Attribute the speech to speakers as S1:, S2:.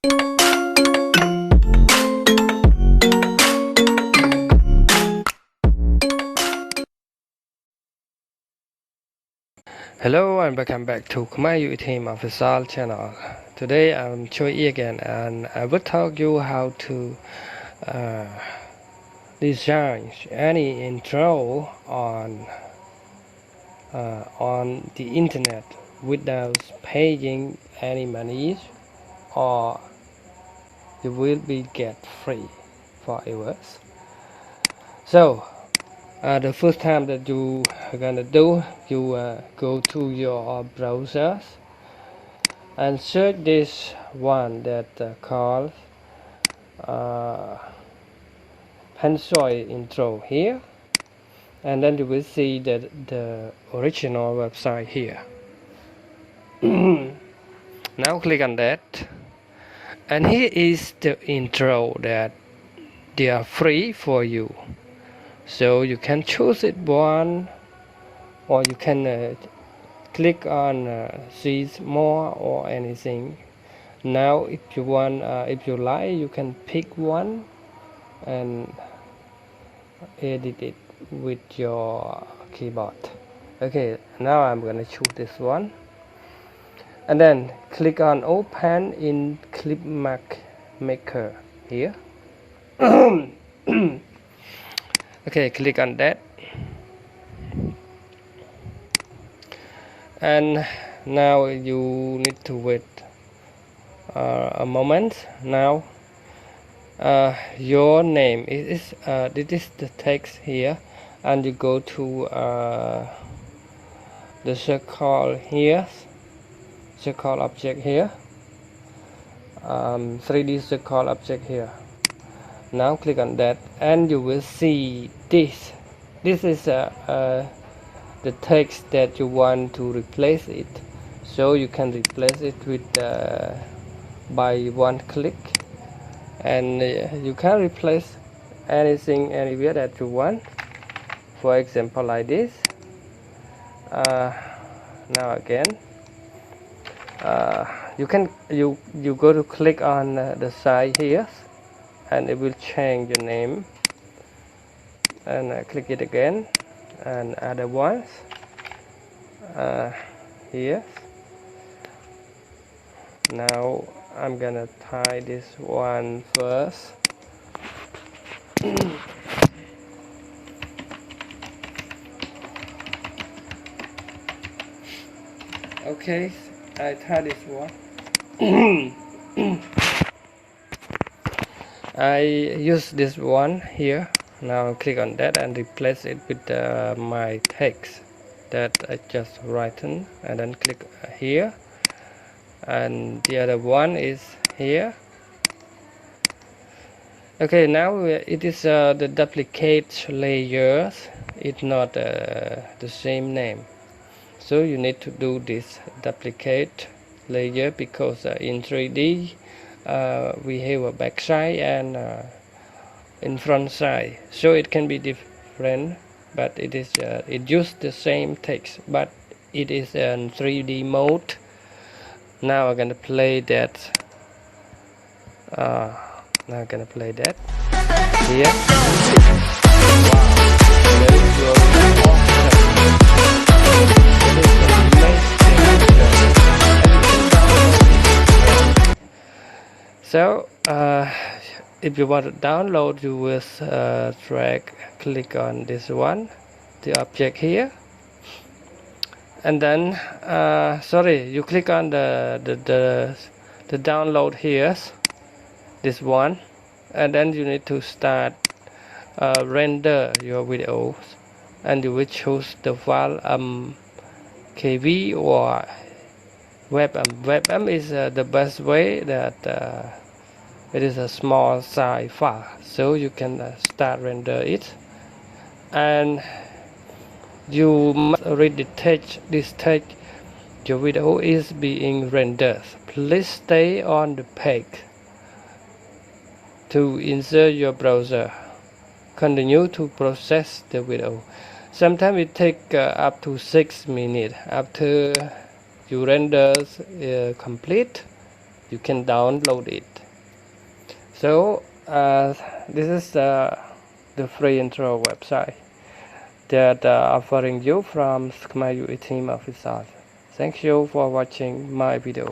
S1: Hello and welcome back to Khmerue Teams Official Channel. Today I'm CHHUOY again, and I will talk you how to design any intro on the internet without paying any money, or you will be get free forever. So the first time that you are gonna do, you go to your browser and search this one that called Khmerue intro here, and then you will see that the original website here. Now click on that, and here is the intro that they are free for you. So you can choose it one, or you can click on see more or anything. Now if you want, if you like, you can pick one and edit it with your keyboard. Okay, now I'm gonna choose this one, and then click on open in clip maker here. Okay, click on that, and now you need to wait a moment. Now your name is this is the text here, and you go to the circle here, circle object here, 3D circle object here. Now click on that, and you will see this is the text that you want to replace it. So you can replace it with by one click, and you can replace anything anywhere that you want. For example, like this. Now again, you go to click on the side here, and it will change your name, and click it again, and other ones here. Now I'm gonna tie this one first. Okay, I tie this one. I use this one here. Now click on that and replace it with my text that I just written, and then click here, and the other one is here. Okay, now it is the duplicate layers. It's not the same name, so you need to do this duplicate layer, because in 3D we have a back side and in front side, so it can be different, but it is it uses the same text, but it is in 3D mode. Now I'm gonna play that. Now I'm gonna play that here. So if you want to download, you will click on this one, the object here, and then you click on the download here, this one, and then you need to start render your videos, and you will choose the file KV or WebM is the best way, that it is a small size file, so you can start render it, and you must read the text. This text, your video is being rendered. Please stay on the page to insert your browser. Continue to process the video. Sometimes it takes up to 6 minutes. After you render complete, you can download it. So this is the free intro website that offering you from Khmerue Teams Official. Thank you for watching my video.